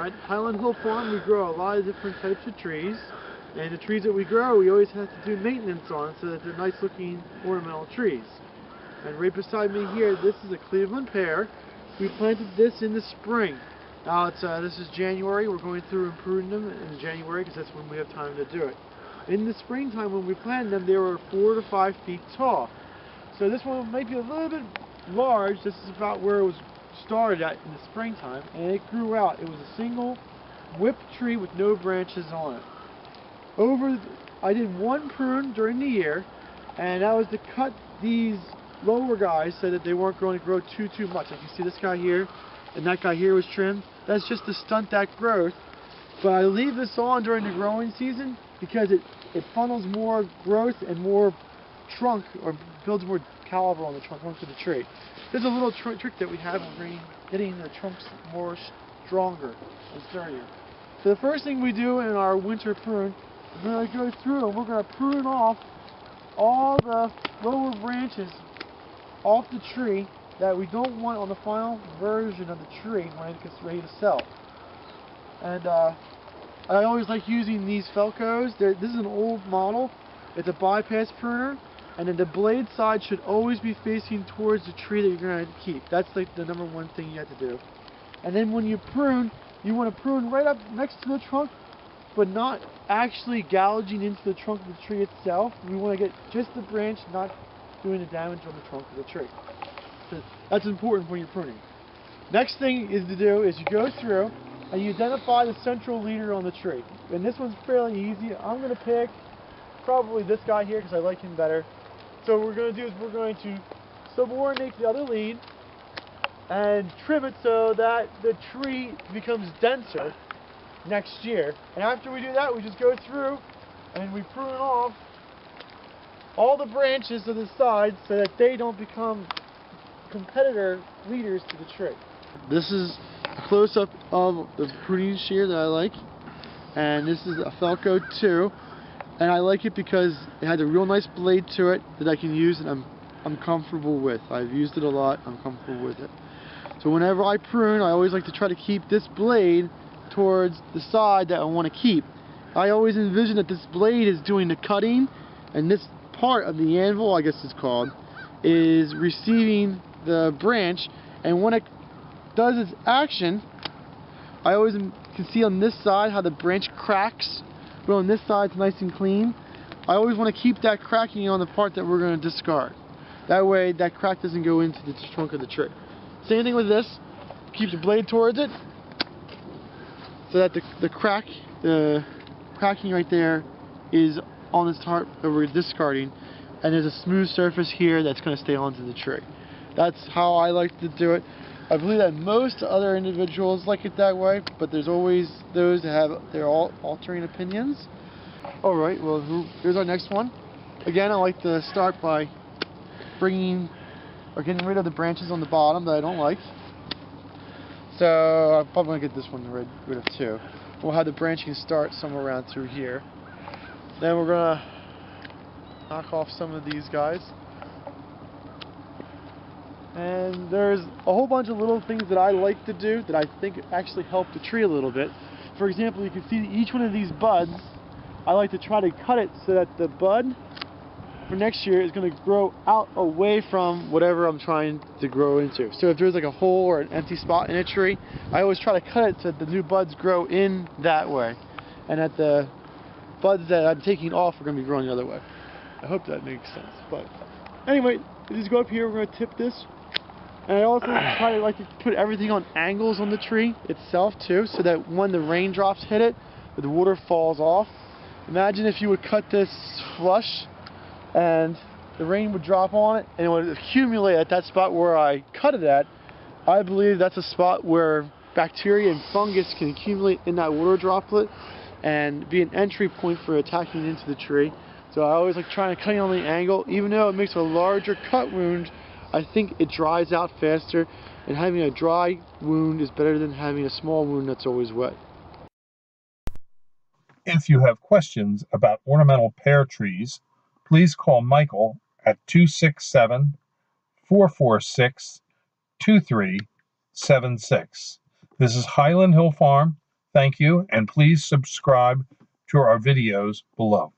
At Highland Hill Farm, we grow a lot of different types of trees, and the trees that we grow, we always have to do maintenance on so that they're nice looking ornamental trees. And right beside me here, this is a Cleveland pear. We planted this in the spring. Now this is January. We're going through and pruning them in January because that's when we have time to do it. In the springtime when we planted them, they were 4 to 5 feet tall. So this one might be a little bit large. This is about where it was started at in the springtime, and it grew out. It was a single whipped tree with no branches on it. I did one prune during the year, and that was to cut these lower guys so that they weren't going to grow too much. Like you see this guy here, and that guy here was trimmed. That's just to stunt that growth. But I leave this on during the growing season because it funnels more growth and more trunk, or builds more caliber on the trunk of the tree. There's a little trick that we have in getting the trunks more stronger and sturdier. So the first thing we do in our winter prune, we're going to go through and we're going to prune off all the lower branches off the tree that we don't want on the final version of the tree when it gets ready to sell. And I always like using these Felcos. This is an old model. It's a bypass pruner, and then the blade side should always be facing towards the tree that you're going to keep. That's like the number one thing you have to do. And then when you prune, you want to prune right up next to the trunk, but not actually gouging into the trunk of the tree itself. We want to get just the branch, not doing the damage on the trunk of the tree. So that's important when you're pruning. Next thing to do is you go through and you identify the central leader on the tree. And this one's fairly easy. I'm going to pick probably this guy here because I like him better. So what we're going to do is we're going to subordinate the other lead and trim it so that the tree becomes denser next year. And after we do that, we just go through and we prune off all the branches to the sides so that they don't become competitor leaders to the tree. This is a close-up of the pruning shear that I like, and this is a Felco 2, and I like it because it has a real nice blade to it that I can use, and I'm comfortable with. I've used it a lot. I'm comfortable with it. So whenever I prune, I always like to try to keep this blade towards the side that I want to keep. I always envision that this blade is doing the cutting, and this part of the anvil, I guess it's called, is receiving the branch, and when it does its action, I always can see on this side how the branch cracks, but on this side it's nice and clean. I always want to keep that cracking on the part that we're going to discard. That way that crack doesn't go into the trunk of the tree. Same thing with this. Keep the blade towards it so that the cracking right there is on this part that we're discarding, and there's a smooth surface here that's going to stay onto the tree. That's how I like to do it. I believe that most other individuals like it that way, but there's always those that have their altering opinions. Alright, well here's our next one. Again, I like to start by getting rid of the branches on the bottom that I don't like. So I'm probably going to get this one rid of too. We'll have the branching start somewhere around through here. Then we're going to knock off some of these guys. And there's a whole bunch of little things that I like to do that I think actually help the tree a little bit. For example, you can see each one of these buds, I like to try to cut it so that the bud for next year is going to grow out away from whatever I'm trying to grow into. So if there's like a hole or an empty spot in a tree, I always try to cut it so that the new buds grow in that way, and that the buds that I'm taking off are going to be growing the other way. I hope that makes sense. But anyway, just go up here, we're going to tip this. And I also try to like to put everything on angles on the tree itself too, so that when the raindrops hit it, the water falls off. Imagine if you would cut this flush and the rain would drop on it and it would accumulate at that spot where I cut it at. I believe that's a spot where bacteria and fungus can accumulate in that water droplet and be an entry point for attacking into the tree. So I always like trying to cut it on the angle. Even though it makes a larger cut wound, I think it dries out faster, and having a dry wound is better than having a small wound that's always wet. If you have questions about ornamental pear trees, please call Michael at 267-446-2376. This is Highland Hill Farm, Thank you, and please subscribe to our videos below.